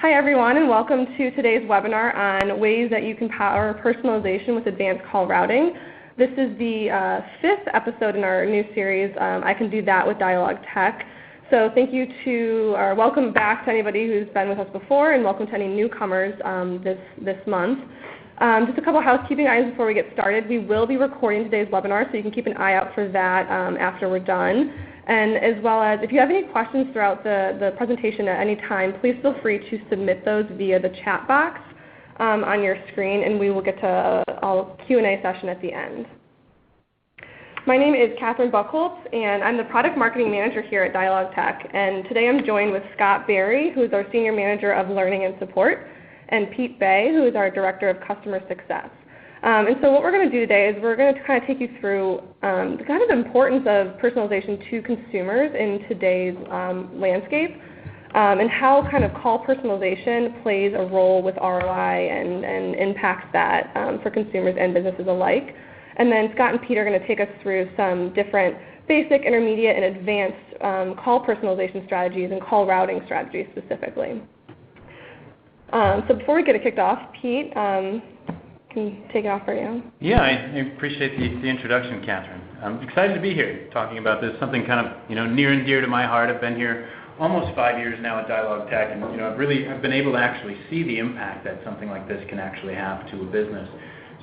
Hi everyone, and welcome to today's webinar on ways that you can power personalization with advanced call routing. This is the 5th episode in our new series, I Can Do That with DialogTech. So thank you to, or welcome back to anybody who's been with us before, and welcome to any newcomers this month. Just a couple housekeeping items before we get started. We will be recording today's webinar, so you can keep an eye out for that after we're done. And as well as, if you have any questions throughout the presentation at any time, please feel free to submit those via the chat box on your screen, and we will get to a Q&A session at the end. My name is Catherine Buchholz, and I'm the Product Marketing Manager here at DialogTech. And today I'm joined with Scott Berry, who is our Senior Manager of Learning and Support, and Pete Bay, who is our Director of Customer Success. And so what we're going to do today is we're going to kind of take you through the kind of importance of personalization to consumers in today's landscape, and how kind of call personalization plays a role with ROI and impacts that for consumers and businesses alike. And then Scott and Pete are going to take us through some different basic, intermediate, and advanced call personalization strategies and call routing strategies specifically. So before we get it kicked off, Pete, can take it off right now. Yeah, I appreciate the introduction, Catherine. I'm excited to be here talking about this, something kind of near and dear to my heart. I've been here almost 5 years now at DialogTech, and I've been able to actually see the impact that something like this can actually have to a business.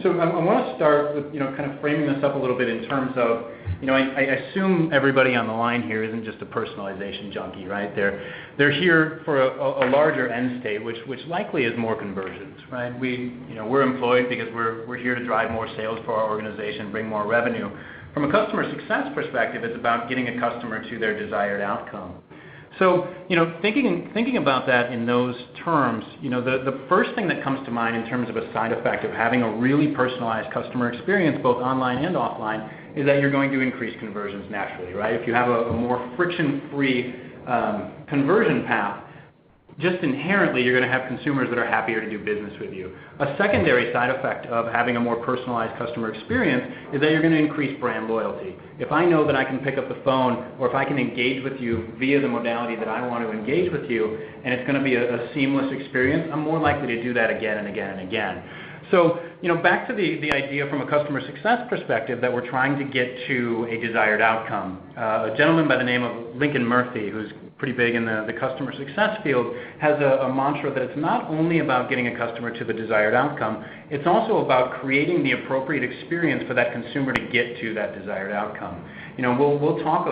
So I want to start with kind of framing this up a little bit in terms of I assume everybody on the line here isn't just a personalization junkie, right? They're here for a larger end state, which likely is more conversions, right? We're employed because we're here to drive more sales for our organization, bring more revenue. From a customer success perspective, it's about getting a customer to their desired outcome. So, thinking about that in those terms, the first thing that comes to mind in terms of a side effect of having a really personalized customer experience, both online and offline, is that you're going to increase conversions naturally, right? If you have a more friction-free conversion path, just inherently you're going to have consumers that are happier to do business with you. A secondary side effect of having a more personalized customer experience is that you're going to increase brand loyalty. If I know that I can pick up the phone, or if I can engage with you via the modality that I want to engage with you, and it's going to be a seamless experience, I'm more likely to do that again and again and again. So, back to the idea from a customer success perspective that we're trying to get to a desired outcome. A gentleman by the name of Lincoln Murphy, who's pretty big in the customer success field, has a mantra that it's not only about getting a customer to the desired outcome, it's also about creating the appropriate experience for that consumer to get to that desired outcome. We'll talk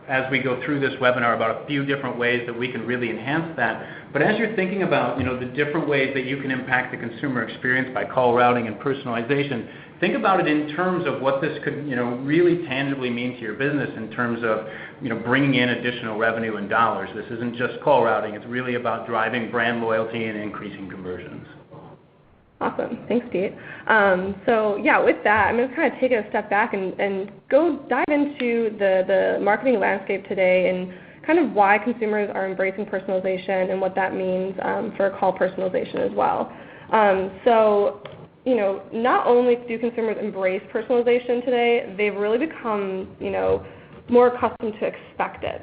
as we go through this webinar about a few different ways that we can really enhance that. But as you're thinking about the different ways that you can impact the consumer experience by call routing and personalization, think about it in terms of what this could really tangibly mean to your business in terms of bringing in additional revenue and dollars. This isn't just call routing. It's really about driving brand loyalty and increasing conversions. Awesome. Thanks, Pete. So yeah, with that, I'm going to kind of take it a step back and go dive into the marketing landscape today and kind of why consumers are embracing personalization and what that means for call personalization as well. So, not only do consumers embrace personalization today, they've really become, more accustomed to expect it.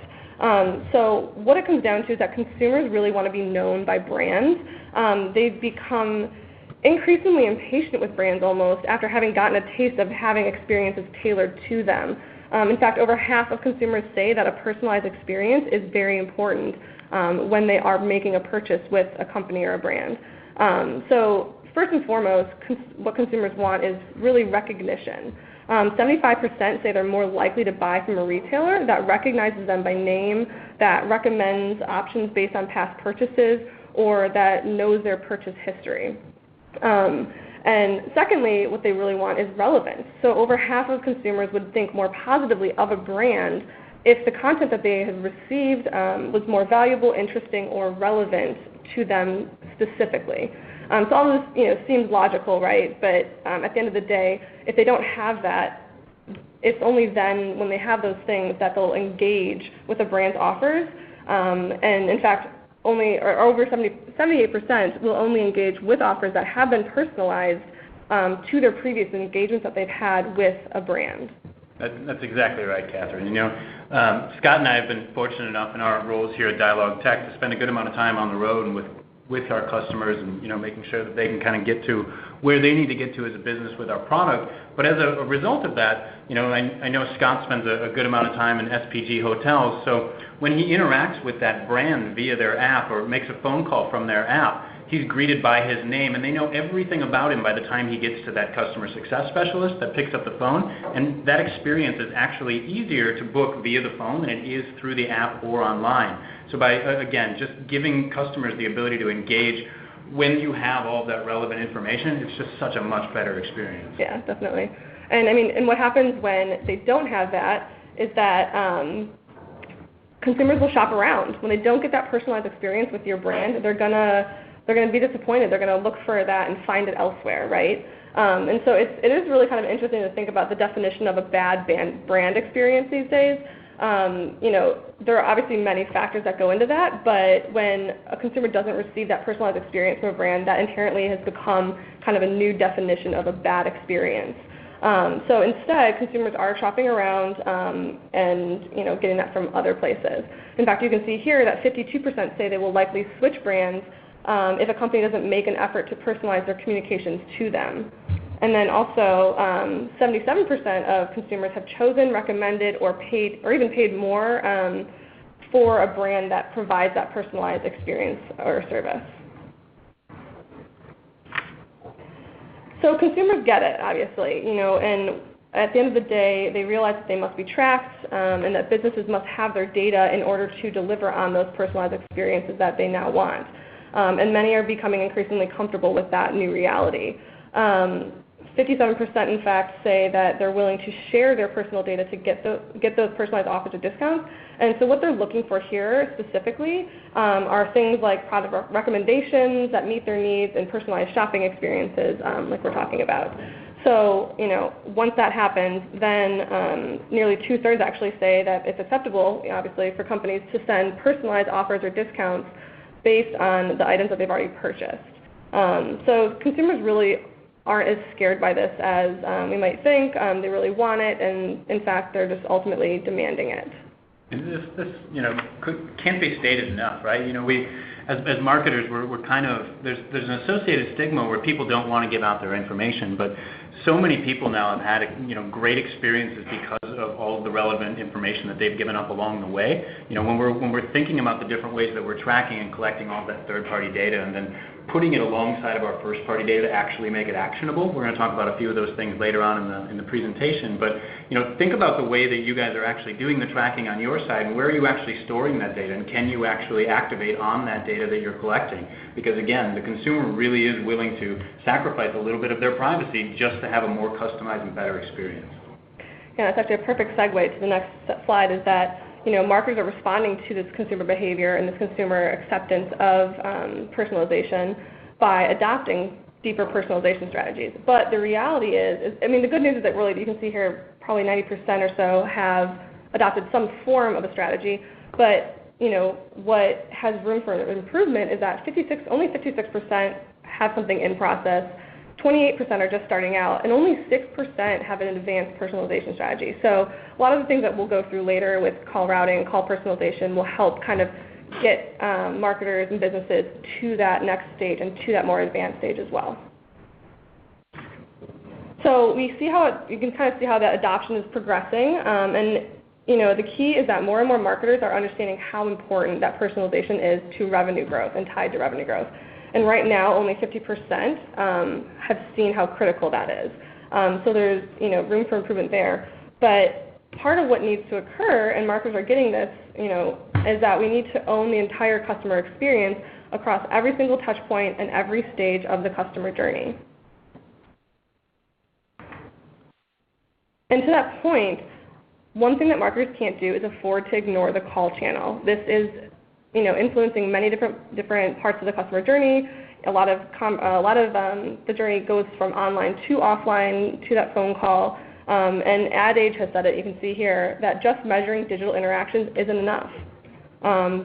So what it comes down to is that consumers really want to be known by brands. They've become increasingly impatient with brands almost after having gotten a taste of having experiences tailored to them. In fact, over half of consumers say that a personalized experience is very important when they are making a purchase with a company or a brand. So first and foremost, what consumers want is really recognition. 75% say they're more likely to buy from a retailer that recognizes them by name, that recommends options based on past purchases, or that knows their purchase history. And secondly, what they really want is relevance. So over half of consumers would think more positively of a brand if the content that they have received was more valuable, interesting, or relevant to them specifically. So all this seems logical, right? But at the end of the day, if they don't have that, it's only then when they have those things that they'll engage with a brand's offers. And in fact, over 78% will only engage with offers that have been personalized to their previous engagements that they've had with a brand. That's exactly right, Catherine. Scott and I have been fortunate enough in our roles here at DialogTech to spend a good amount of time on the road and with with our customers and making sure that they can kind of get to where they need to get to as a business with our product. But as a result of that, I know Scott spends a good amount of time in SPG hotels. So when he interacts with that brand via their app or makes a phone call from their app, he's greeted by his name, and they know everything about him by the time he gets to that customer success specialist that picks up the phone. And that experience is actually easier to book via the phone than it is through the app or online. So by, again, just giving customers the ability to engage when you have all of that relevant information, it's just such a much better experience. Yeah, definitely. And what happens when they don't have that is that consumers will shop around. When they don't get that personalized experience with your brand, they're gonna be disappointed. They're going to look for that and find it elsewhere, right? And so it is really kind of interesting to think about the definition of a bad brand experience these days. There are obviously many factors that go into that, but when a consumer doesn't receive that personalized experience from a brand, that inherently has become kind of a new definition of a bad experience. So instead, consumers are shopping around and getting that from other places. In fact, you can see here that 52% say they will likely switch brands if a company doesn't make an effort to personalize their communications to them. And then also 77% of consumers have chosen, recommended, or paid, or even paid more for a brand that provides that personalized experience or service. So consumers get it, obviously, and at the end of the day, they realize that they must be tracked and that businesses must have their data in order to deliver on those personalized experiences that they now want. And many are becoming increasingly comfortable with that new reality. 57% in fact say that they're willing to share their personal data to get those personalized offers or discounts. And so what they're looking for here specifically are things like product recommendations that meet their needs and personalized shopping experiences like we're talking about. So, once that happens, then nearly 2/3 actually say that it's acceptable, obviously, for companies to send personalized offers or discounts based on the items that they've already purchased. So consumers really aren't as scared by this as we might think. They really want it, and in fact, they're just ultimately demanding it. And this can't be stated enough, right? We, as marketers, we're kind of, there's an associated stigma where people don't want to give out their information, but so many people now have had great experiences because of all of the relevant information that they've given up along the way. When we're thinking about the different ways that we're tracking and collecting all that third-party data and then putting it alongside of our first-party data to actually make it actionable. We're going to talk about a few of those things later on in the presentation. But think about the way that you guys are actually doing the tracking on your side, and where are you actually storing that data, and can you actually activate on that data that you're collecting? Because again, the consumer really is willing to sacrifice a little bit of their privacy just to have a more customized and better experience. Yeah, that's actually a perfect segue to the next slide, is that marketers are responding to this consumer behavior and this consumer acceptance of personalization by adopting deeper personalization strategies. But the reality is, the good news is that really, you can see here, probably 90% or so have adopted some form of a strategy. But what has room for improvement is that only 56% have something in process. 28% are just starting out, and only 6% have an advanced personalization strategy. So a lot of the things that we'll go through later with call routing and call personalization will help kind of get marketers and businesses to that next stage and to that more advanced stage as well. So you can kind of see how that adoption is progressing, and the key is that more and more marketers are understanding how important that personalization is to revenue growth and tied to revenue growth. And right now, only 50% have seen how critical that is. So there's room for improvement there. But part of what needs to occur, and marketers are getting this, is that we need to own the entire customer experience across every single touch point and every stage of the customer journey. And to that point, one thing that marketers can't do is afford to ignore the call channel. This is influencing many different parts of the customer journey. A lot of the journey goes from online to offline to that phone call. And Ad Age has said it. You can see here that just measuring digital interactions isn't enough.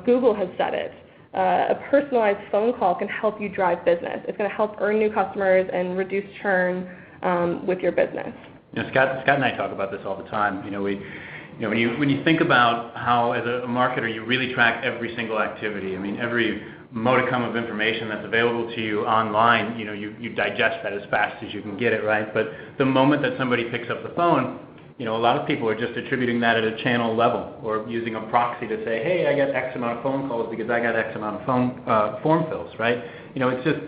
Google has said it. A personalized phone call can help you drive business. It's going to help earn new customers and reduce churn with your business. Scott and I talk about this all the time. You know, when you think about how as a marketer you really track every single activity, I mean, every modicum of information that's available to you online, you know, you digest that as fast as you can get it, right? But the moment that somebody picks up the phone, you know, a lot of people are just attributing that at a channel level or using a proxy to say, hey, I got X amount of phone calls because I got X amount of form fills, right? You know, it's just,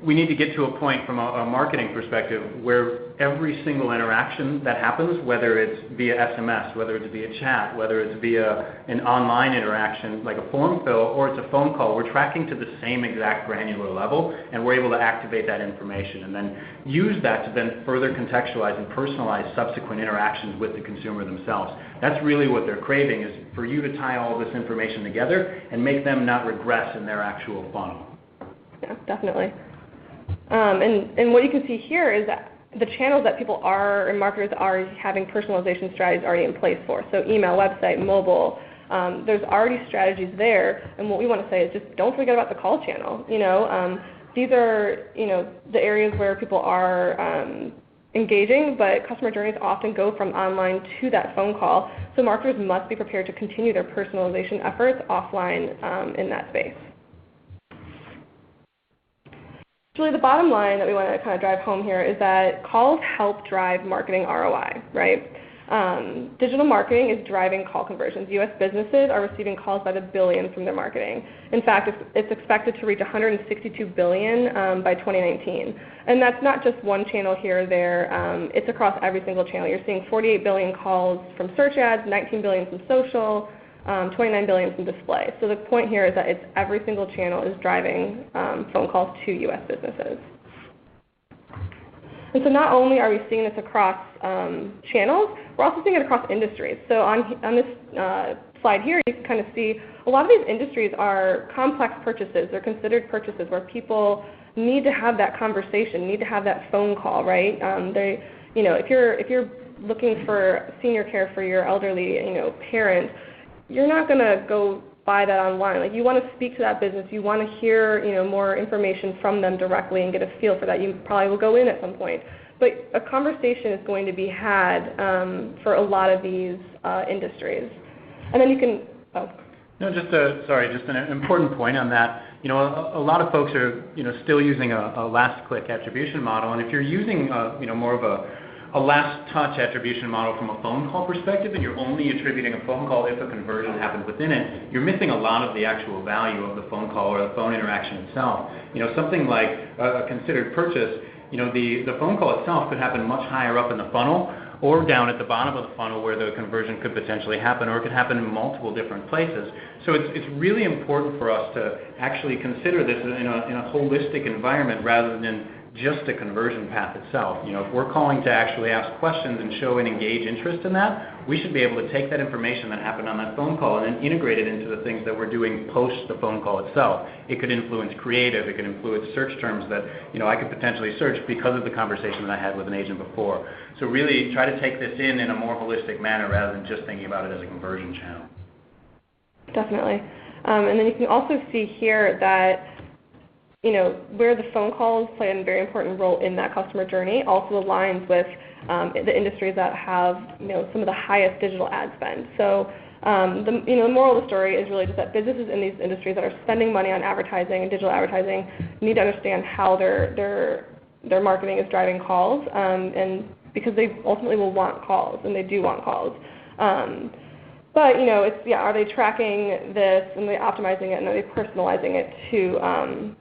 we need to get to a point from a marketing perspective where every single interaction that happens, whether it's via SMS, whether it's via chat, whether it's via an online interaction like a form fill or it's a phone call, we're tracking to the same exact granular level and we're able to activate that information and then use that to then further contextualize and personalize subsequent interactions with the consumer themselves. That's really what they're craving, is for you to tie all this information together and make them not regress in their actual funnel. Yeah, definitely. And what you can see here is that the channels that people are and marketers are having personalization strategies already in place for. So email, website, mobile, there's already strategies there. And what we want to say is just don't forget about the call channel. You know, these are, you know, the areas where people are engaging, but customer journeys often go from online to that phone call. So marketers must be prepared to continue their personalization efforts offline in that space. Really, the bottom line that we want to kind of drive home here is that calls help drive marketing ROI, right? Digital marketing is driving call conversions. U.S. businesses are receiving calls by the billions from their marketing. In fact, it's expected to reach $162 billion by 2019. And that's not just one channel here or there. It's across every single channel. You're seeing 48 billion calls from search ads, 19 billion from social, 29 billion from display. So the point here is that it's every single channel is driving phone calls to U.S. businesses. And so not only are we seeing this across channels, we're also seeing it across industries. So on this slide here, you can kind of see a lot of these industries are complex purchases. They're considered purchases where people need to have that conversation, need to have that phone call, right? You know, if you're looking for senior care for your elderly, you know, parent, you're not going to go buy that online. Like, you want to speak to that business. You want to hear, you know, more information from them directly and get a feel for that. You probably will go in at some point. But a conversation is going to be had for a lot of these industries. And then you can, No, just an important point on that. You know, a lot of folks are, you know, still using a last click attribution model. And if you're using, you know, more of a last touch attribution model from a phone call perspective, and you're only attributing a phone call if a conversion happened within it, you're missing a lot of the actual value of the phone call or the phone interaction itself. You know, something like a considered purchase, you know, the phone call itself could happen much higher up in the funnel or down at the bottom of the funnel where the conversion could potentially happen, or it could happen in multiple different places. So it's really important for us to actually consider this in a holistic environment rather than just a conversion path itself. You know, if we're calling to actually ask questions and show and engage interest in that, we should be able to take that information that happened on that phone call and then integrate it into the things that we're doing post the phone call itself. It could influence creative, it could influence search terms that, you know, I could potentially search because of the conversation that I had with an agent before. So really try to take this in a more holistic manner rather than just thinking about it as a conversion channel. Definitely. And then you can also see here that, you know, where the phone calls play a very important role in that customer journey also aligns with the industries that have, you know, some of the highest digital ad spend. So the moral of the story is really just that businesses in these industries that are spending money on advertising and digital advertising need to understand how their marketing is driving calls, and because they ultimately will want calls, and they do want calls. But, you know, are they tracking this and they optimizing it, and are they personalizing it to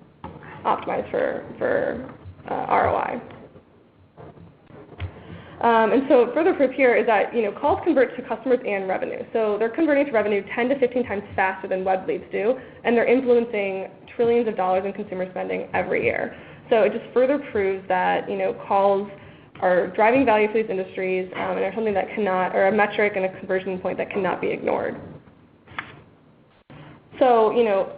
optimize for ROI. And so further proof here is that, you know, calls convert to customers and revenue. So they're converting to revenue 10 to 15 times faster than web leads do, and they're influencing trillions of dollars in consumer spending every year. So it just further proves that, you know, calls are driving value for these industries, and are something that cannot, or a metric and a conversion point that cannot be ignored. So, you know,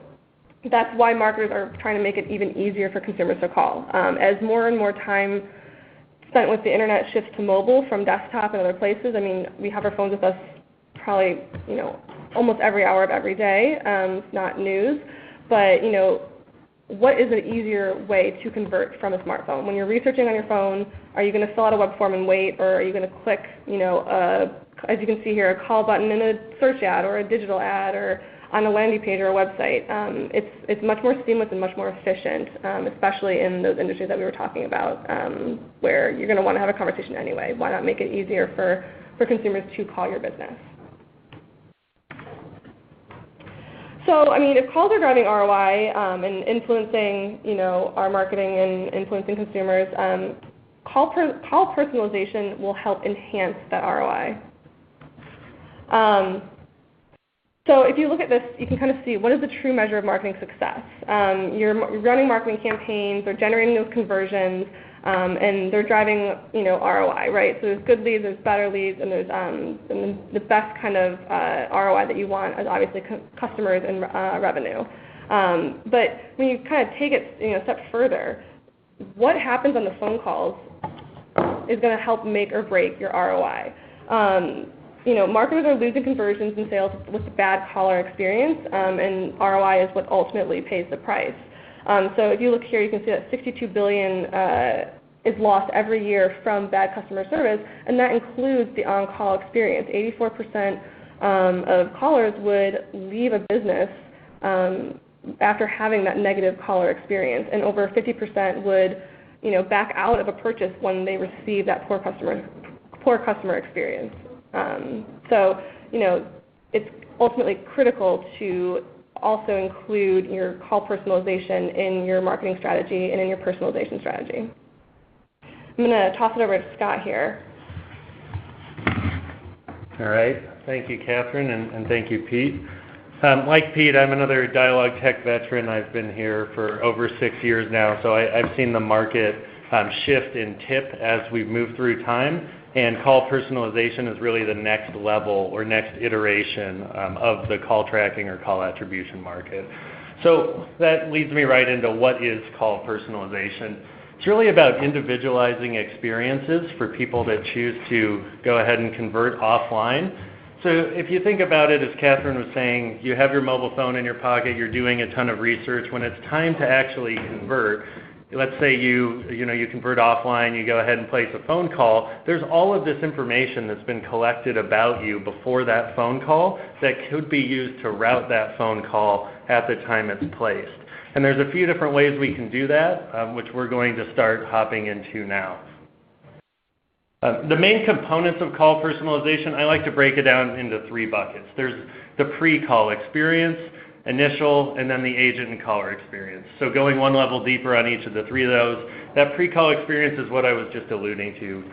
that's why marketers are trying to make it even easier for consumers to call. As more and more time spent with the internet shifts to mobile from desktop and other places, I mean, we have our phones with us probably, you know, almost every hour of every day. It's not news, but, you know, what is an easier way to convert from a smartphone? When you're researching on your phone, are you going to fill out a web form and wait, or are you going to click, as you can see here, a call button in a search ad or a digital ad or on a landing page or a website? It's much more seamless and much more efficient, especially in those industries that we were talking about, where you're going to want to have a conversation anyway. Why not make it easier for consumers to call your business? So, if calls are driving ROI and influencing, our marketing and influencing consumers, call personalization will help enhance that ROI. So if you look at this, you can kind of see what is the true measure of marketing success. You're running marketing campaigns, they're generating those conversions, and they're driving, ROI, right? So there's good leads, there's better leads, and there's and the best kind of ROI that you want is obviously customers and revenue. But when you kind of take it, a step further, what happens on the phone calls is going to help make or break your ROI. Marketers are losing conversions and sales with a bad caller experience, and ROI is what ultimately pays the price. So if you look here, you can see that $62 billion is lost every year from bad customer service, and that includes the on-call experience. 84% of callers would leave a business after having that negative caller experience, and over 50% would, back out of a purchase when they receive that poor customer experience. So, it's ultimately critical to also include your call personalization in your marketing strategy and in your personalization strategy. I'm going to toss it over to Scott here. All right. Thank you, Catherine, and thank you, Pete. Like Pete, I'm another DialogTech veteran. I've been here for over 6 years now, so I've seen the market shift in tip as we've moved through time, and call personalization is really the next level or next iteration of the call tracking or call attribution market. So that leads me right into what is call personalization. It's really about individualizing experiences for people that choose to go ahead and convert offline. So if you think about it, as Catherine was saying, you have your mobile phone in your pocket, you're doing a ton of research. When it's time to actually convert, let's say you convert offline, you go ahead and place a phone call, there's all of this information that's been collected about you before that phone call that could be used to route that phone call at the time it's placed. And there's a few different ways we can do that, which we're going to start hopping into now. The main components of call personalization, I like to break it down into 3 buckets. There's the pre-call experience, initial, and then the agent and caller experience. So going one level deeper on each of the 3 of those, that pre-call experience is what I was just alluding to.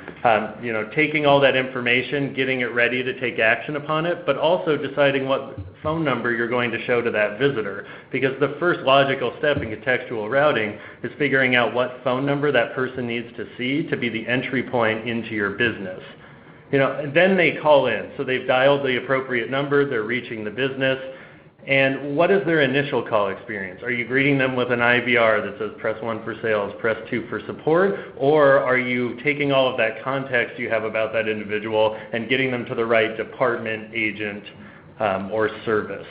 Taking all that information, getting it ready to take action upon it, but also deciding what phone number you're going to show to that visitor. Because the first logical step in contextual routing is figuring out what phone number that person needs to see to be the entry point into your business. Then they call in. So they've dialed the appropriate number, they're reaching the business. And what is their initial call experience? Are you greeting them with an IVR that says press 1 for sales, press 2 for support, or are you taking all of that context you have about that individual and getting them to the right department, agent, or service?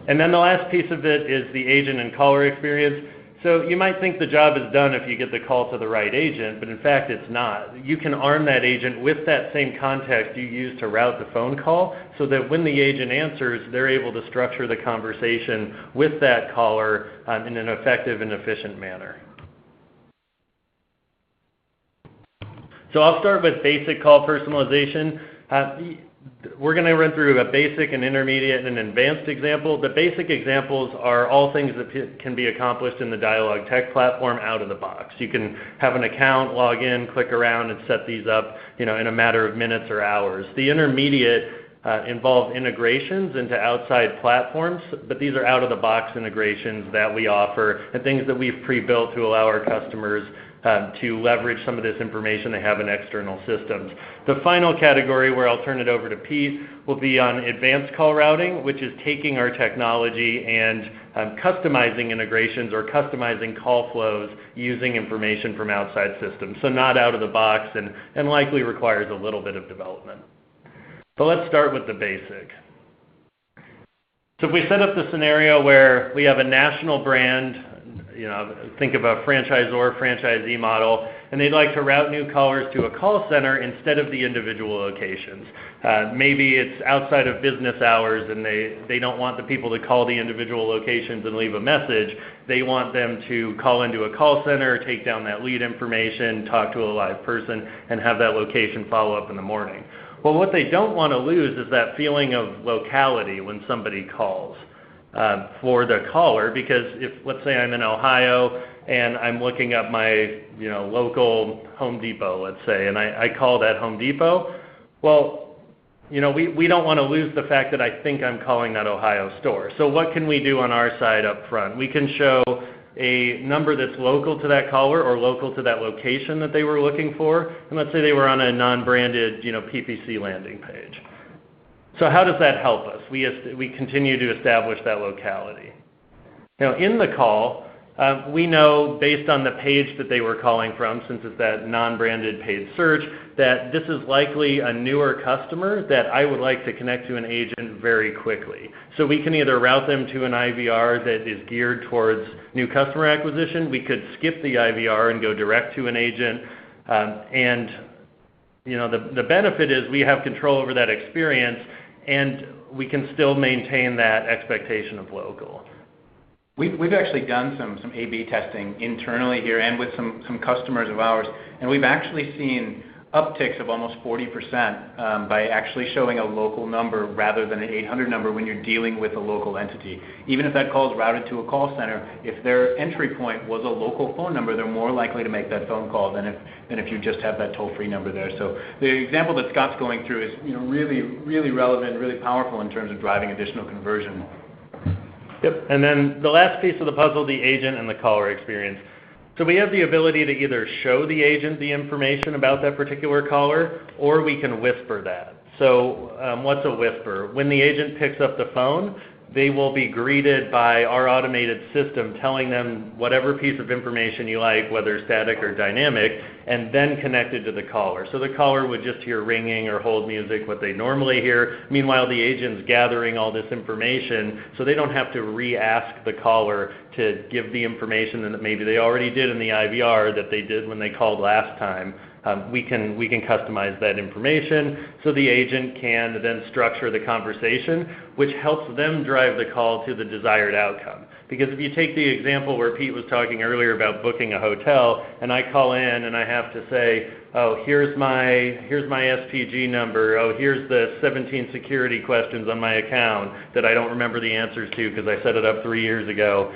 And then the last piece of it is the agent and caller experience. So you might think the job is done if you get the call to the right agent, but in fact it's not. You can arm that agent with that same context you use to route the phone call so that when the agent answers, they're able to structure the conversation with that caller in an effective and efficient manner. So I'll start with basic call personalization. We're going to run through a basic, an intermediate, and an advanced example. The basic examples are all things that can be accomplished in the DialogTech platform out of the box. You can have an account, log in, click around, and set these up in a matter of minutes or hours. The intermediate involve integrations into outside platforms, but these are out-of-the-box integrations that we offer and things that we've pre-built to allow our customers to leverage some of this information they have in external systems. The final category, where I'll turn it over to Pete, will be on advanced call routing, which is taking our technology and customizing integrations or customizing call flows using information from outside systems. So not out of the box and likely requires a little bit of development. But let's start with the basic. So if we set up the scenario where we have a national brand, think of a franchisor, franchisee model, and they'd like to route new callers to a call center instead of the individual locations. Maybe it's outside of business hours and they don't want the people to call the individual locations and leave a message. They want them to call into a call center, take down that lead information, talk to a live person, and have that location follow up in the morning. Well, what they don't want to lose is that feeling of locality when somebody calls. For the caller, because if, let's say I'm in Ohio and I'm looking up my local Home Depot, let's say, and I call that Home Depot, well, we don't want to lose the fact that I think I'm calling that Ohio store. So what can we do on our side up front? We can show a number that's local to that caller or local to that location that they were looking for, and let's say they were on a non-branded PPC landing page. So how does that help us? We continue to establish that locality. Now, in the call, we know based on the page that they were calling from, since it's that non-branded paid search, that this is likely a newer customer that I would like to connect to an agent very quickly. So we can either route them to an IVR that is geared towards new customer acquisition. We could skip the IVR and go direct to an agent. The benefit is we have control over that experience, and we can still maintain that expectation of local. We've actually done some A/B testing internally here and with some customers of ours, and we've actually seen upticks of almost 40% by actually showing a local number rather than an 800 number when you're dealing with a local entity. Even if that call is routed to a call center, if their entry point was a local phone number, they're more likely to make that phone call than if you just have that toll-free number there. So the example that Scott's going through is really relevant, really powerful in terms of driving additional conversion. Yep. And then the last piece of the puzzle, the agent and the caller experience. So we have the ability to either show the agent the information about that particular caller, or we can whisper that. So what's a whisper? When the agent picks up the phone, they will be greeted by our automated system telling them whatever piece of information you like, whether static or dynamic, and then connected to the caller. So the caller would just hear ringing or hold music, what they normally hear. Meanwhile, the agent's gathering all this information, so they don't have to re-ask the caller to give the information that maybe they already did in the IVR that they did when they called last time. We can customize that information so the agent can then structure the conversation, which helps them drive the call to the desired outcome. Because if you take the example where Pete was talking earlier about booking a hotel, and I call in and I have to say, oh, here's my SPG number, oh, here's the 17 security questions on my account that I don't remember the answers to because I set it up 3 years ago,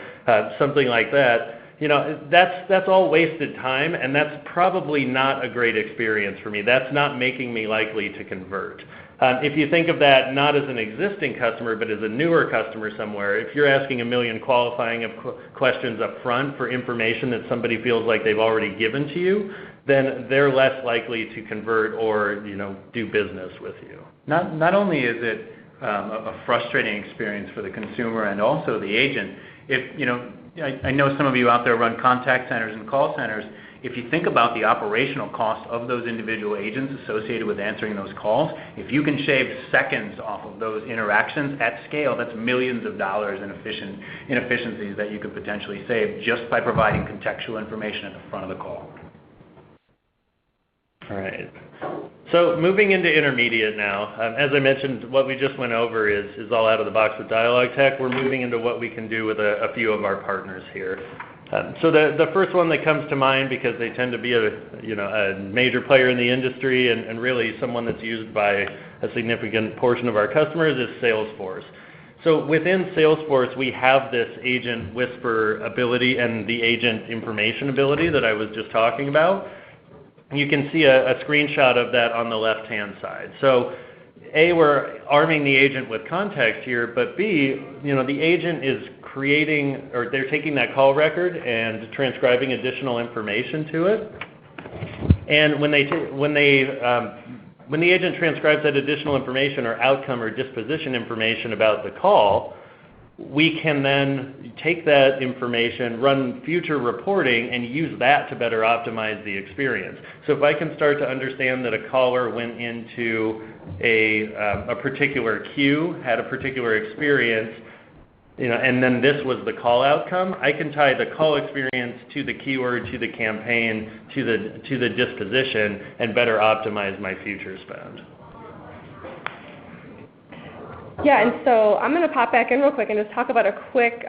something like that. That's all wasted time, and that's probably not a great experience for me. That's not making me likely to convert. If you think of that not as an existing customer, but as a newer customer somewhere, if you're asking a million qualifying questions up front for information that somebody feels like they've already given to you, then they're less likely to convert or do business with you. Not only is it a frustrating experience for the consumer and also the agent, I know some of you out there run contact centers and call centers. If you think about the operational cost of those individual agents associated with answering those calls, if you can shave seconds off of those interactions at scale, that's millions of dollars in inefficiencies that you could potentially save just by providing contextual information at the front of the call. All right. So moving into intermediate now, as I mentioned, what we just went over is all out of the box with DialogTech. We're moving into what we can do with a few of our partners here. So the first one that comes to mind, because they tend to be a major player in the industry and really someone that's used by a significant portion of our customers, is Salesforce. So within Salesforce, we have this agent whisper ability and the agent information ability that I was just talking about. You can see a screenshot of that on the left-hand side. So A, we're arming the agent with context here, but B, the agent is creating, or they're taking that call record and transcribing additional information to it. And when the agent transcribes that additional information or outcome or disposition information about the call, we can then take that information, run future reporting, and use that to better optimize the experience. So if I can start to understand that a caller went into a particular queue, had a particular experience, and then this was the call outcome, I can tie the call experience to the keyword, to the campaign, to the disposition, and better optimize my future spend. Yeah, and so I'm going to pop back in real quick and just talk about a quick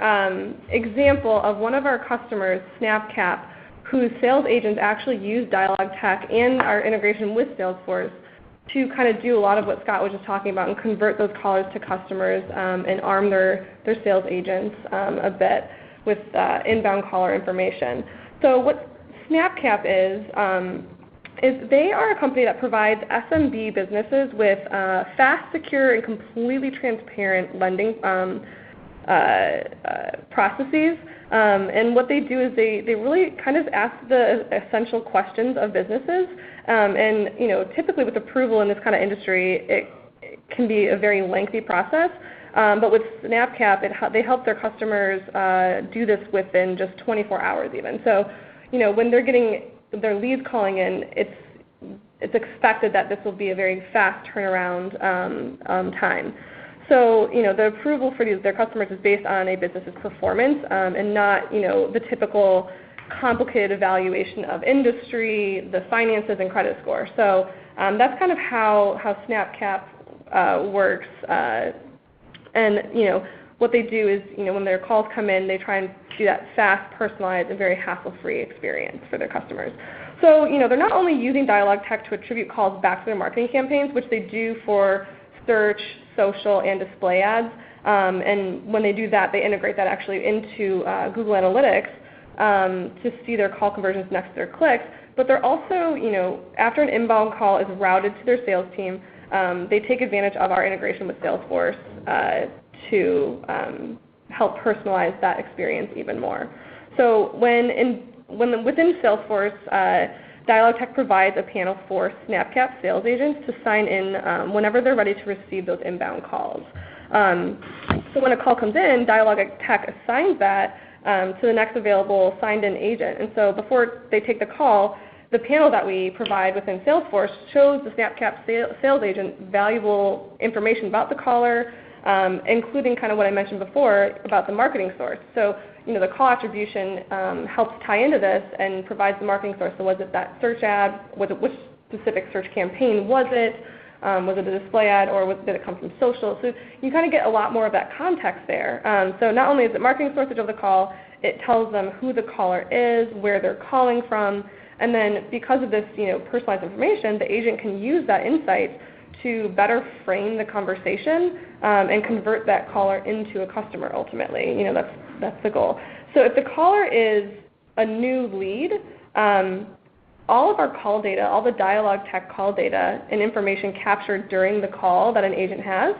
example of one of our customers, SnapCap, whose sales agents actually use DialogTech and our integration with Salesforce to kind of do a lot of what Scott was just talking about and convert those callers to customers and arm their sales agents a bit with inbound caller information. So what SnapCap is they are a company that provides SMB businesses with fast, secure, and completely transparent lending processes. And what they do is they really kind of ask the essential questions of businesses. And typically with approval in this kind of industry, it can be a very lengthy process. But with SnapCap, they help their customers do this within just 24 hours even. So when they're getting their leads calling in, it's expected that this will be a very fast turnaround time. So the approval for their customers is based on a business's performance and not the typical complicated evaluation of industry, the finances, and credit score. So that's kind of how SnapCap works. And what they do is when their calls come in, they try and do that fast, personalized, and very hassle-free experience for their customers. So they're not only using DialogTech to attribute calls back to their marketing campaigns, which they do for search, social, and display ads. And when they do that, they integrate that actually into Google Analytics to see their call conversions next to their clicks. But they're also, after an inbound call is routed to their sales team, they take advantage of our integration with Salesforce to help personalize that experience even more. So within Salesforce, DialogTech provides a panel for SnapCap sales agents to sign in whenever they're ready to receive those inbound calls. So when a call comes in, DialogTech assigns that to the next available signed-in agent. And so before they take the call, the panel that we provide within Salesforce shows the SnapCap sales agent valuable information about the caller, including kind of what I mentioned before about the marketing source. So the call attribution helps tie into this and provides the marketing source. So was it that search ad? Which specific search campaign was it? Was it a display ad, or did it come from social? So you kind of get a lot more of that context there. So not only is it marketing source of the call, it tells them who the caller is, where they're calling from, and then because of this personalized information, the agent can use that insight to better frame the conversation and convert that caller into a customer ultimately. That's the goal. So if the caller is a new lead, all of our call data, all the DialogTech call data and information captured during the call that an agent has,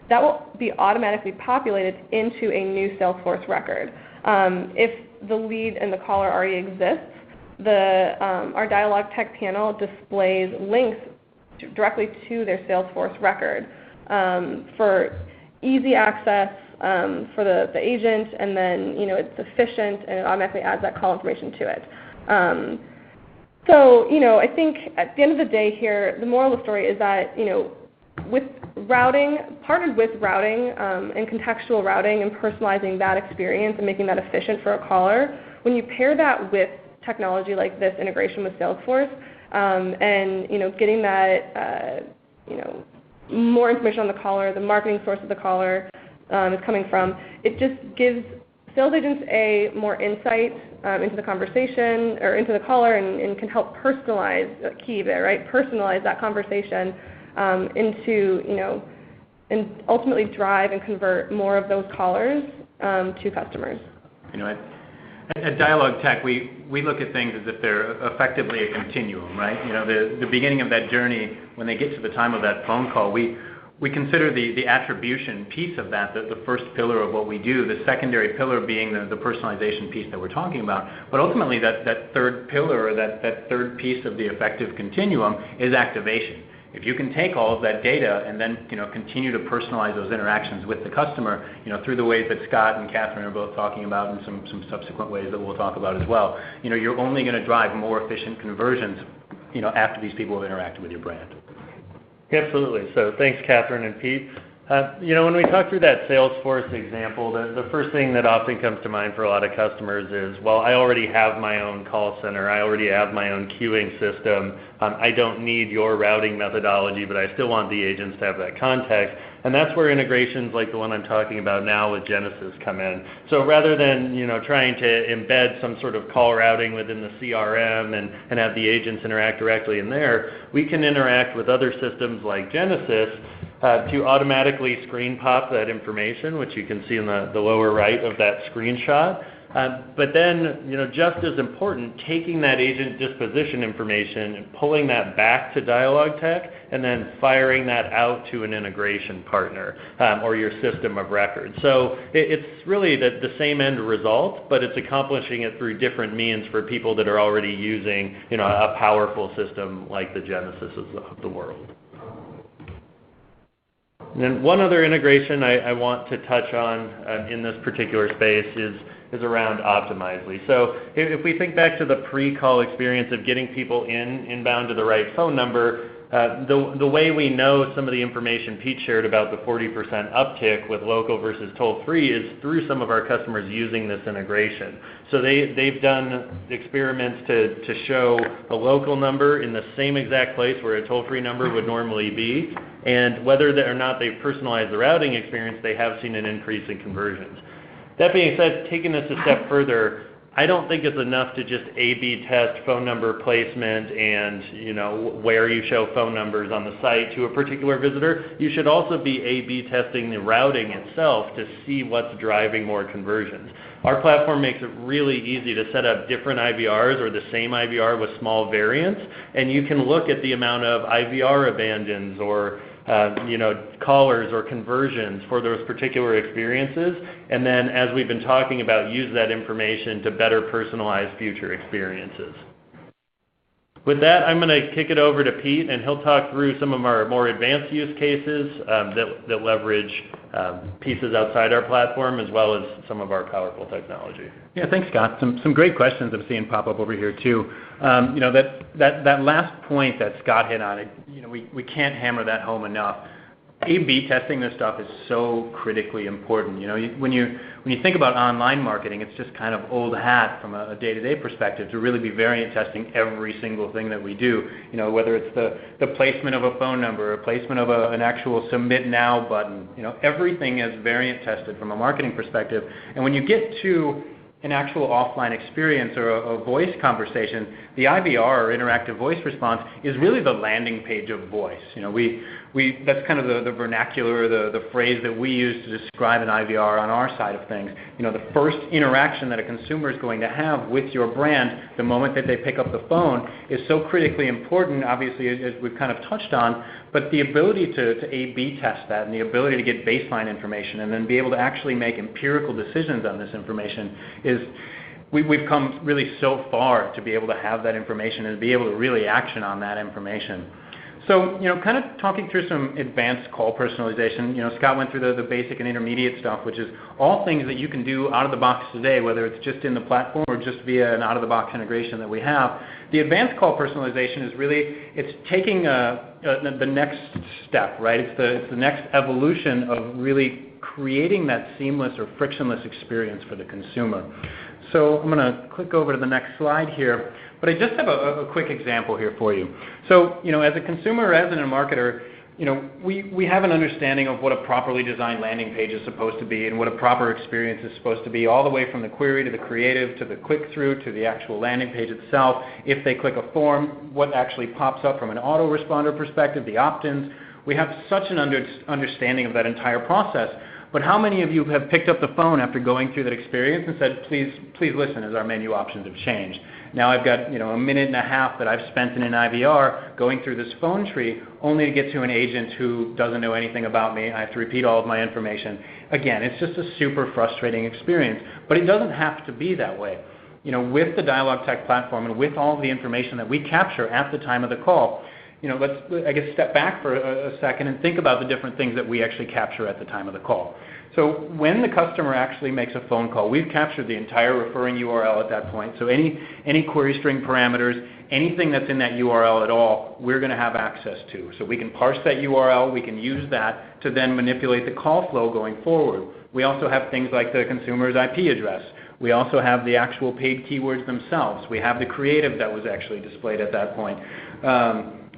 that will be automatically populated into a new Salesforce record. If the lead and the caller already exists, our DialogTech panel displays links directly to their Salesforce record for easy access for the agent, and then it's efficient and it automatically adds that call information to it. So I think at the end of the day here, the moral of the story is that with routing, partnered with routing and contextual routing and personalizing that experience and making that efficient for a caller, when you pair that with technology like this integration with Salesforce and getting that more information on the caller, the marketing source of the caller is coming from, it just gives sales agents more insight into the conversation or into the caller and can help personalize, key there, right? Personalize that conversation into, and ultimately drive and convert more of those callers to customers. At DialogTech, we look at things as if they're effectively a continuum, right? The beginning of that journey, when they get to the time of that phone call, we consider the attribution piece of that the first pillar of what we do, the secondary pillar being the personalization piece that we're talking about. But ultimately, that third pillar, or that third piece of the effective continuum is activation. If you can take all of that data and then continue to personalize those interactions with the customer, through the ways that Scott and Catherine are both talking about, and some subsequent ways that we'll talk about as well, you're only going to drive more efficient conversions, after these people have interacted with your brand. Absolutely. So thanks, Catherine and Pete. When we talk through that Salesforce example, the first thing that often comes to mind for a lot of customers is, well, I already have my own call center. I already have my own queuing system. I don't need your routing methodology, but I still want the agents to have that context. And that's where integrations like the one I'm talking about now with Genesys come in. So rather than trying to embed some sort of call routing within the CRM and have the agents interact directly in there, we can interact with other systems like Genesys to automatically screen pop that information, which you can see in the lower right of that screenshot. But then, just as important, taking that agent disposition information and pulling that back to DialogTech and then firing that out to an integration partner or your system of record. So it's really the same end result, but it's accomplishing it through different means for people that are already using a powerful system like the Genesys of the world. And then one other integration I want to touch on in this particular space is around Optimizely. So if we think back to the pre-call experience of getting people inbound to the right phone number, the way we know some of the information Pete shared about the 40% uptick with local versus toll-free is through some of our customers using this integration. So they've done experiments to show a local number in the same exact place where a toll-free number would normally be, and whether or not they've personalized the routing experience, they have seen an increase in conversions. That being said, taking this a step further, I don't think it's enough to just A/B test phone number placement and where you show phone numbers on the site to a particular visitor. You should also be A/B testing the routing itself to see what's driving more conversions. Our platform makes it really easy to set up different IVRs or the same IVR with small variants, and you can look at the amount of IVR abandons or callers or conversions for those particular experiences, and then, as we've been talking about, use that information to better personalize future experiences. With that, I'm going to kick it over to Pete, and he'll talk through some of our more advanced use cases that leverage pieces outside our platform, as well as some of our powerful technology. Yeah, thanks, Scott. Some great questions I'm seeing pop up over here too. That last point that Scott hit on, we can't hammer that home enough. A/B testing this stuff is so critically important. When you think about online marketing, it's just kind of old hat from a day-to-day perspective to really be variant testing every single thing that we do. Whether it's the placement of a phone number, or placement of an actual submit now button. Everything is variant tested from a marketing perspective. And when you get to an actual offline experience or a voice conversation, the IVR or interactive voice response is really the landing page of voice. That's kind of the vernacular, the phrase that we use to describe an IVR on our side of things. The first interaction that a consumer is going to have with your brand, the moment that they pick up the phone, is so critically important, obviously, as we've kind of touched on, but the ability to A/B test that and the ability to get baseline information and then be able to actually make empirical decisions on this information is, we've come really so far to be able to have that information and to be able to really action on that information. So, kind of talking through some advanced call personalization, Scott went through the basic and intermediate stuff, which is all things that you can do out of the box today, whether it's just in the platform or just via an out-of-the-box integration that we have. The advanced call personalization is really, it's taking the next step, right? It's the next evolution of really creating that seamless or frictionless experience for the consumer. So I'm going to click over to the next slide here. But I just have a quick example here for you. So, as a consumer, as a marketer, we have an understanding of what a properly designed landing page is supposed to be and what a proper experience is supposed to be, all the way from the query to the creative to the click-through to the actual landing page itself. If they click a form, what actually pops up from an autoresponder perspective, the opt-ins. We have such an understanding of that entire process. But how many of you have picked up the phone after going through that experience and said, please listen, as our menu options have changed? Now I've got a minute and a half that I've spent in an IVR going through this phone tree only to get to an agent who doesn't know anything about me. I have to repeat all of my information. Again, it's just a super frustrating experience, but it doesn't have to be that way. With the DialogTech platform and with all of the information that we capture at the time of the call, let's, I guess, step back for a second and think about the different things that we actually capture at the time of the call. So when the customer actually makes a phone call, we've captured the entire referring URL at that point. So any query string parameters, anything that's in that URL at all, we're going to have access to. So we can parse that URL. We can use that to then manipulate the call flow going forward. We also have things like the consumer's IP address. We also have the actual paid keywords themselves. We have the creative that was actually displayed at that point.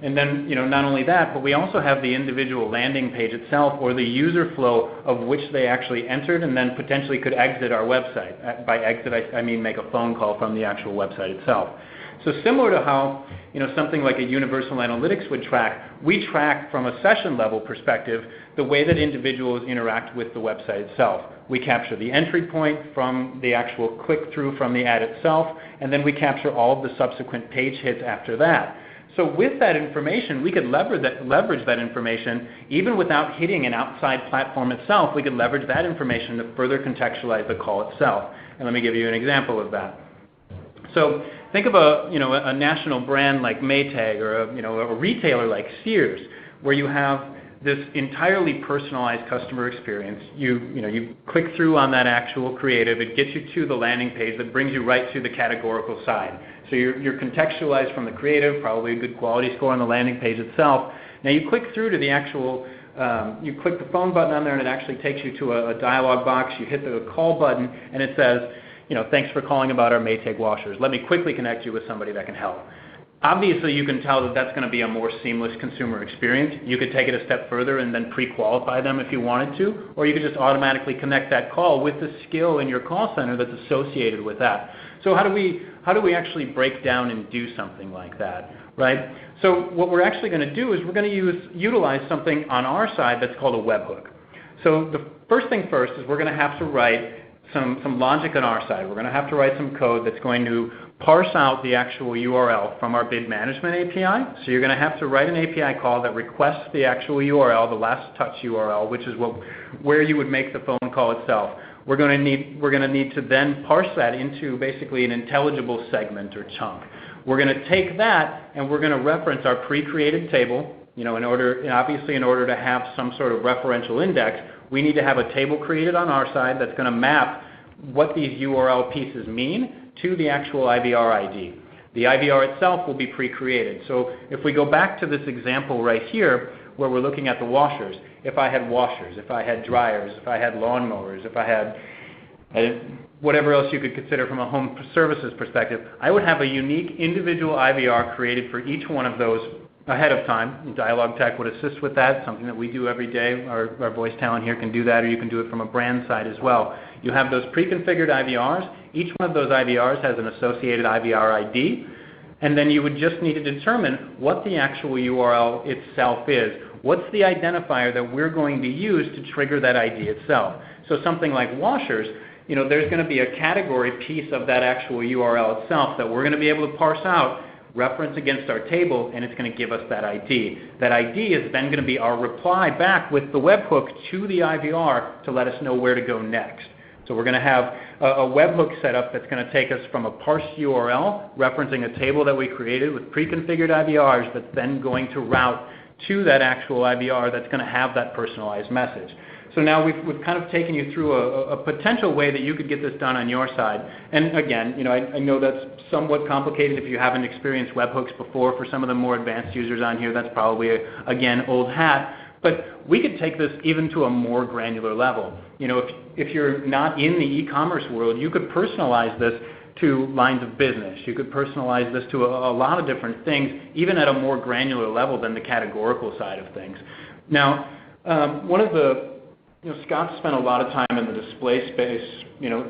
And then, not only that, but we also have the individual landing page itself, or the user flow of which they actually entered and then potentially could exit our website. By exit, I mean make a phone call from the actual website itself. So similar to how something like a universal analytics would track, we track from a session level perspective the way that individuals interact with the website itself. We capture the entry point from the actual click-through from the ad itself, and then we capture all of the subsequent page hits after that. So with that information, we could leverage that information even without hitting an outside platform itself. We could leverage that information to further contextualize the call itself. And let me give you an example of that. So think of a national brand like Maytag, or a retailer like Sears, where you have this entirely personalized customer experience. You click through on that actual creative. It gets you to the landing page that brings you right to the categorical side. So you're contextualized from the creative, probably a good quality score on the landing page itself. Now you click through to the actual, you click the phone button on there, and it actually takes you to a dialog box. You hit the call button, and it says, thanks for calling about our Maytag washers. Let me quickly connect you with somebody that can help. Obviously, you can tell that that's going to be a more seamless consumer experience. You could take it a step further and then pre-qualify them if you wanted to, or you could just automatically connect that call with the skill in your call center that's associated with that. So how do we actually break down and do something like that, right? So what we're actually going to do is we're going to utilize something on our side that's called a webhook. So the first thing first is we're going to have to write some logic on our side. We're going to have to write some code that's going to parse out the actual URL from our bid management API. So you're going to have to write an API call that requests the actual URL, the last touch URL, which is where you would make the phone call itself. We're going to need to then parse that into basically an intelligible segment or chunk. We're going to take that and we're going to reference our pre-created table. Obviously in order to have some sort of referential index, we need to have a table created on our side that's going to map what these URL pieces mean to the actual IVR ID. The IVR itself will be pre-created. So if we go back to this example right here where we're looking at the washers, if I had washers, if I had dryers, if I had lawnmowers, if I had whatever else you could consider from a home services perspective, I would have a unique individual IVR created for each one of those ahead of time. DialogTech would assist with that, something that we do every day. Our voice talent here can do that, or you can do it from a brand side as well. You have those pre-configured IVRs. Each one of those IVRs has an associated IVR ID, and then you would just need to determine what the actual URL itself is. What's the identifier that we're going to use to trigger that ID itself? So something like washers, there's going to be a category piece of that actual URL itself that we're going to be able to parse out, reference against our table, and it's going to give us that ID. That ID is then going to be our reply back with the webhook to the IVR to let us know where to go next. So we're going to have a webhook setup that's going to take us from a parsed URL, referencing a table that we created with pre-configured IVRs, that's then going to route to that actual IVR that's going to have that personalized message. So now we've kind of taken you through a potential way that you could get this done on your side. And again, I know that's somewhat complicated if you haven't experienced webhooks before. For some of the more advanced users on here, that's probably, again, old hat. But we could take this even to a more granular level. If you're not in the e-commerce world, you could personalize this to lines of business. You could personalize this to a lot of different things, even at a more granular level than the categorical side of things. Now, one of the Scott spent a lot of time in the display space,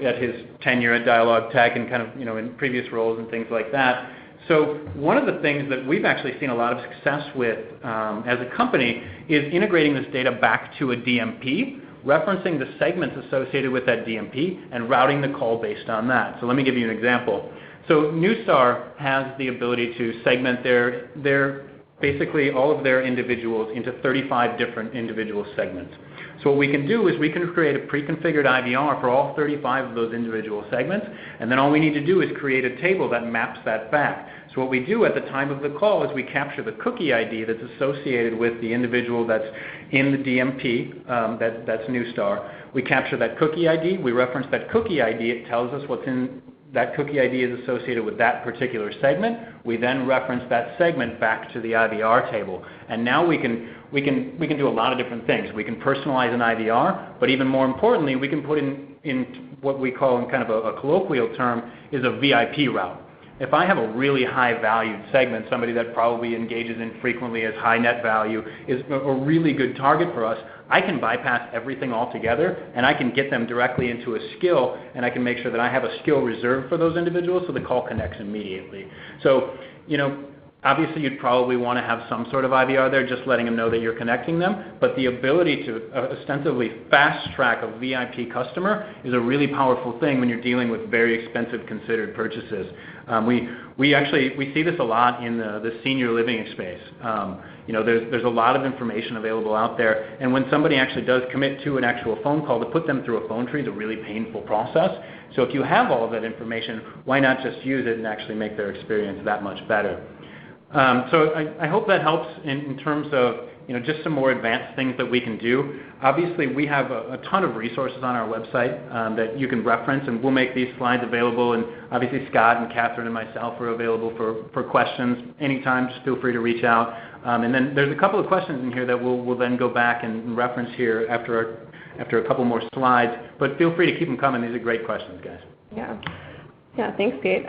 at his tenure at DialogTech and kind of, in previous roles and things like that. So one of the things that we've actually seen a lot of success with as a company is integrating this data back to a DMP, referencing the segments associated with that DMP, and routing the call based on that. So let me give you an example. So Newstar has the ability to segment their basically all of their individuals into 35 different individual segments. So what we can do is we can create a pre-configured IVR for all 35 of those individual segments, and then all we need to do is create a table that maps that back. So what we do at the time of the call is we capture the cookie ID that's associated with the individual that's in the DMP, that's new star. We capture that cookie ID, we reference that cookie ID, it tells us what's in that cookie ID is associated with that particular segment. We then reference that segment back to the IVR table. And now we can do a lot of different things. We can personalize an IVR, but even more importantly, we can put in what we call in kind of a colloquial term is a VIP route. If I have a really high valued segment, somebody that probably engages in frequently as high net value, is a really good target for us, I can bypass everything altogether and I can get them directly into a skill, and I can make sure that I have a skill reserved for those individuals so the call connects immediately. So, obviously you'd probably want to have some sort of IVR there, just letting them know that you're connecting them, but the ability to ostensibly fast track a VIP customer is a really powerful thing when you're dealing with very expensive considered purchases. We see this a lot in the senior living space. There's a lot of information available out there, and when somebody actually does commit to an actual phone call, to put them through a phone tree is a really painful process. So if you have all of that information, why not just use it and actually make their experience that much better? So I hope that helps in terms of just some more advanced things that we can do. Obviously, we have a ton of resources on our website that you can reference, and we'll make these slides available. And obviously, Scott and Catherine and myself are available for questions anytime. Just feel free to reach out. And then there's a couple of questions in here that we'll then go back and reference here after a couple more slides. But feel free to keep them coming. These are great questions, guys. Yeah. Thanks, Pete.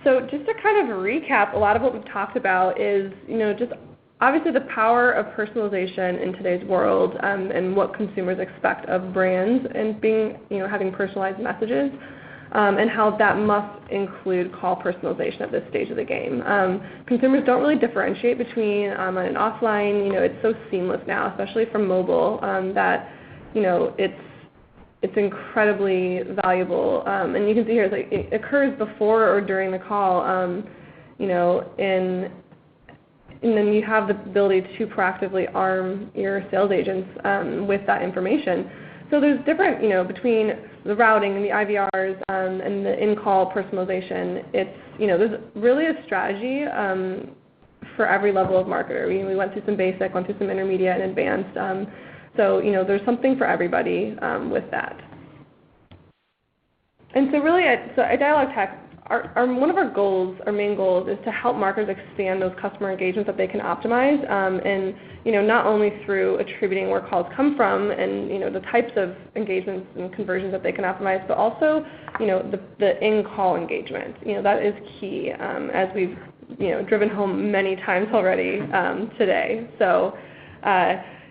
So just to kind of recap, a lot of what we've talked about is, just obviously the power of personalization in today's world, and what consumers expect of brands and having personalized messages, and how that must include call personalization at this stage of the game. Consumers don't really differentiate between online and offline. It's so seamless now, especially from mobile, that it's incredibly valuable, and you can see here it occurs before or during the call, and then you have the ability to proactively arm your sales agents with that information. So there's different, between the routing and the IVRs and the in-call personalization. It's there's really a strategy for every level of marketer. We went through some basic, went through some intermediate and advanced. So, there's something for everybody with that. And so really at DialogTech, one of our main goals is to help marketers expand those customer engagements that they can optimize, and not only through attributing where calls come from and the types of engagements and conversions that they can optimize, but also the in-call engagement. That is key, as we've driven home many times already today. So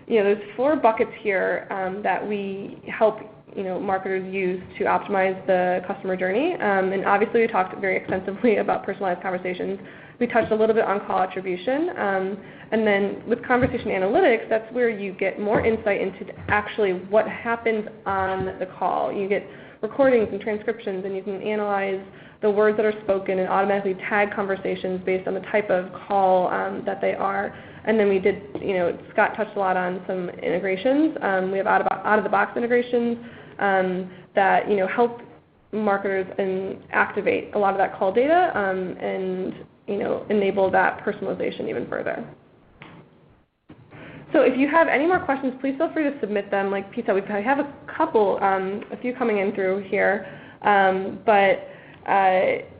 there's 4 buckets here that we help marketers use to optimize the customer journey. And obviously we talked very extensively about personalized conversations. We touched a little bit on call attribution. And then with conversation analytics, that's where you get more insight into actually what happens on the call. You get recordings and transcriptions, and you can analyze the words that are spoken and automatically tag conversations based on the type of call that they are. And then we did, Scott touched a lot on some integrations. We have out-of-the-box integrations that, help marketers and activate a lot of that call data and, enable that personalization even further. So if you have any more questions, please feel free to submit them. Like Pete said, we have a few coming in through here, but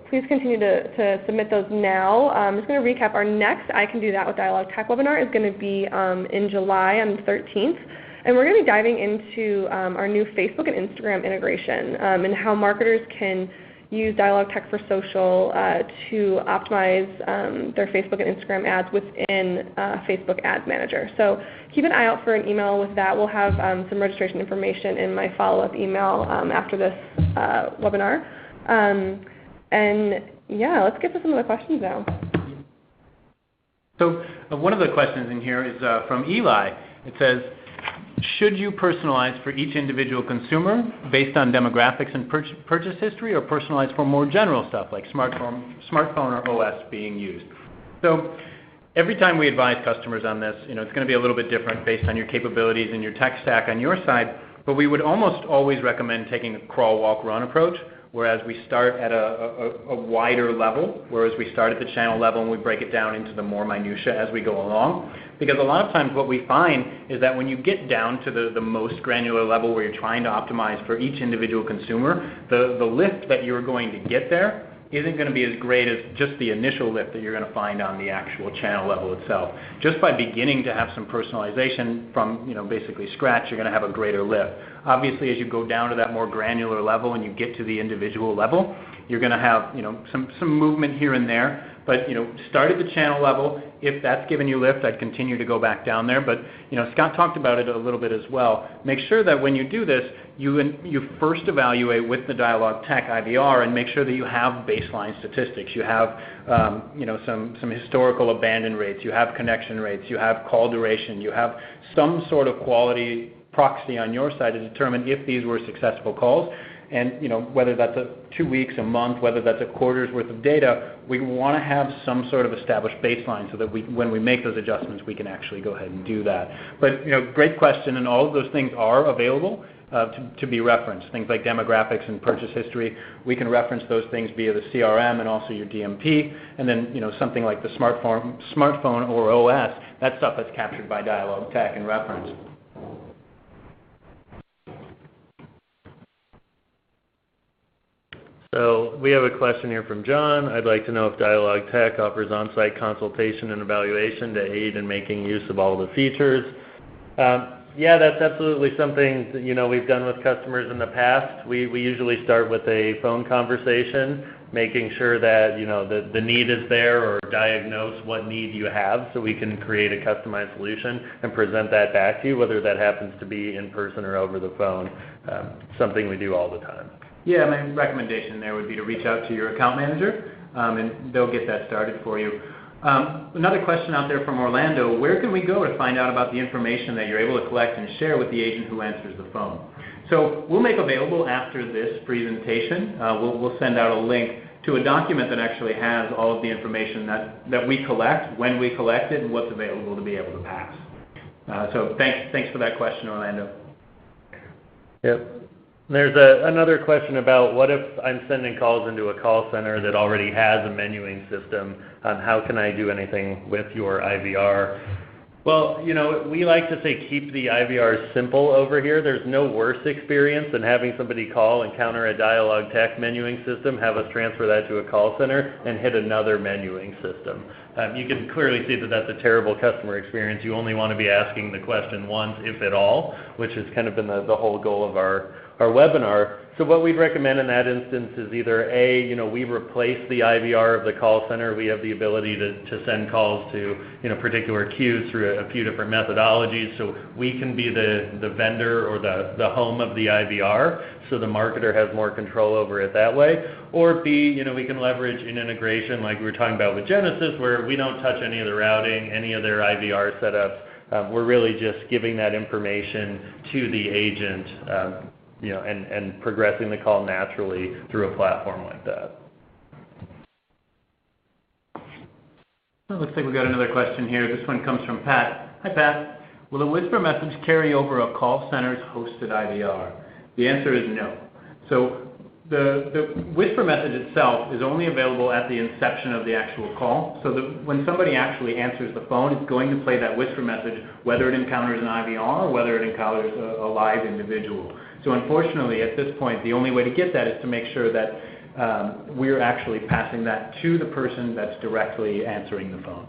please continue to submit those now. I'm just going to recap. Our next I Can Do That with DialogTech webinar is going to be in July on the 13th. And we're going to be diving into our new Facebook and Instagram integration, and how marketers can use DialogTech for social to optimize their Facebook and Instagram ads within Facebook Ads Manager. So keep an eye out for an email with that. We'll have some registration information in my follow-up email after this webinar. And yeah, let's get to some of the questions now. So one of the questions in here is from Eli. It says, should you personalize for each individual consumer based on demographics and purchase history, or personalize for more general stuff like smartphone or OS being used? So every time we advise customers on this, it's going to be a little bit different based on your capabilities and your tech stack on your side, but we would almost always recommend taking a crawl, walk, run approach, whereas we start at a wider level, whereas we start at the channel level and we break it down into the more minutia as we go along. Because a lot of times what we find is that when you get down to the most granular level where you're trying to optimize for each individual consumer, the lift that you're going to get there isn't going to be as great as just the initial lift that you're going to find on the actual channel level itself. Just by beginning to have some personalization from basically scratch, you're going to have a greater lift. Obviously, as you go down to that more granular level and you get to the individual level, you're going to have some movement here and there. But start at the channel level. If that's giving you lift, I'd continue to go back down there. But Scott talked about it a little bit as well. Make sure that when you do this, you first evaluate with the DialogTech IVR and make sure that you have baseline statistics. You have some historical abandon rates. You have connection rates. You have call duration. You have some sort of quality proxy on your side to determine if these were successful calls. And whether that's 2 weeks, a month, whether that's a quarter's worth of data, we want to have some sort of established baseline so that when we make those adjustments, we can actually go ahead and do that. But great question, and all of those things are available to be referenced. Things like demographics and purchase history, we can reference those things via the CRM and also your DMP, and then something like the smartphone or OS. That stuff that's captured by DialogTech and referenced. So we have a question here from John. I'd like to know if DialogTech offers on-site consultation and evaluation to aid in making use of all the features. Yeah, that's absolutely something that, we've done with customers in the past. We usually start with a phone conversation, making sure that the need is there or diagnose what need you have so we can create a customized solution and present that back to you, whether that happens to be in person or over the phone. Something we do all the time. Yeah, my recommendation there would be to reach out to your account manager, and they'll get that started for you. Another question out there from Orlando, where can we go to find out about the information that you're able to collect and share with the agent who answers the phone? So we'll make available after this presentation, we'll send out a link to a document that actually has all of the information that we collect, when we collect it, and what's available to be able to pass. So thanks for that question, Orlando. Yep. There's another question about what if I'm sending calls into a call center that already has a menuing system? How can I do anything with your IVR? Well, we like to say keep the IVR simple over here. There's no worse experience than having somebody call, encounter a DialogTech menuing system, have us transfer that to a call center, and hit another menuing system. You can clearly see that that's a terrible customer experience. You only want to be asking the question once, if at all, which has kind of been the whole goal of our webinar. So what we'd recommend in that instance is either A, we replace the IVR of the call center. We have the ability to send calls to particular queues through a few different methodologies. So we can be the vendor or the home of the IVR, so the marketer has more control over it that way. Or B, we can leverage an integration like we were talking about with Genesis, where we don't touch any of the routing, any of their IVR setups. We're really just giving that information to the agent, and progressing the call naturally through a platform like that. Well, looks like we got another question here. This one comes from Pat. Hi, Pat. Will a whisper message carry over a call center's hosted IVR? The answer is no. So the whisper message itself is only available at the inception of the actual call. So when somebody actually answers the phone, it's going to play that whisper message, whether it encounters an IVR or whether it encounters a live individual. So unfortunately, at this point, the only way to get that is to make sure that we're actually passing that to the person that's directly answering the phone.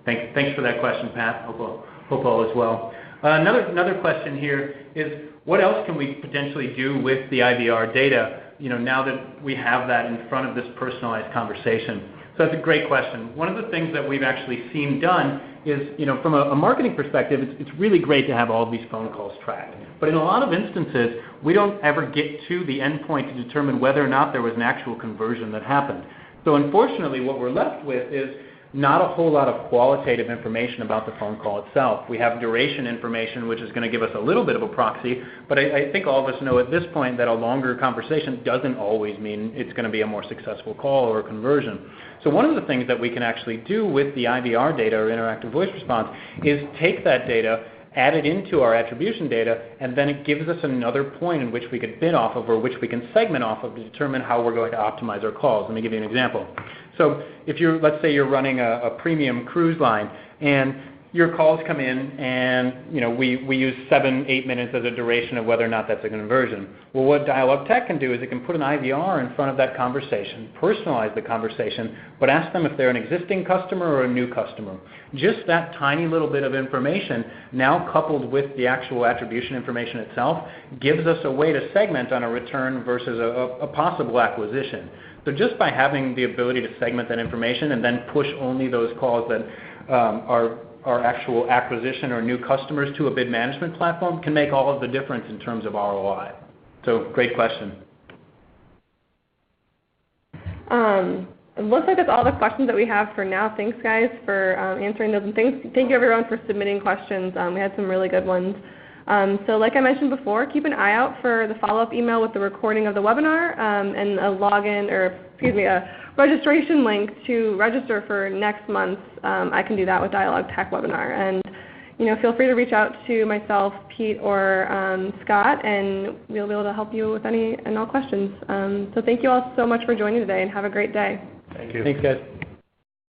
Thanks for that question, Pat. Hope all is well. Another question here is, what else can we potentially do with the IVR data, now that we have that in front of this personalized conversation? So that's a great question. One of the things that we've actually seen done is, from a marketing perspective, it's really great to have all of these phone calls tracked. But in a lot of instances, we don't ever get to the endpoint to determine whether or not there was an actual conversion that happened. So unfortunately, what we're left with is not a whole lot of qualitative information about the phone call itself. We have duration information, which is going to give us a little bit of a proxy, but I think all of us know at this point that a longer conversation doesn't always mean it's going to be a more successful call or conversion. So one of the things that we can actually do with the IVR data or interactive voice response is take that data, add it into our attribution data, and then it gives us another point in which we could bid off of or which we can segment off of to determine how we're going to optimize our calls. Let me give you an example. So if let's say you're running a premium cruise line and your calls come in and we use 7-8 minutes as a duration of whether or not that's a conversion. Well, what DialogTech can do is it can put an IVR in front of that conversation, personalize the conversation, but ask them if they're an existing customer or a new customer. Just that tiny little bit of information, now coupled with the actual attribution information itself, gives us a way to segment on a return versus a possible acquisition. So just by having the ability to segment that information and then push only those calls that are actual acquisition or new customers to a bid management platform can make all of the difference in terms of ROI. So great question. It looks like that's all the questions that we have for now. Thanks, guys, for answering those. And thank you, everyone, for submitting questions. We had some really good ones. So like I mentioned before, keep an eye out for the follow-up email with the recording of the webinar and a registration link to register for next month's I Can Do That with DialogTech webinar. And feel free to reach out to myself, Pete, or Scott, and we'll be able to help you with any and all questions. So thank you all so much for joining today, and have a great day. Thank you. Thanks, guys.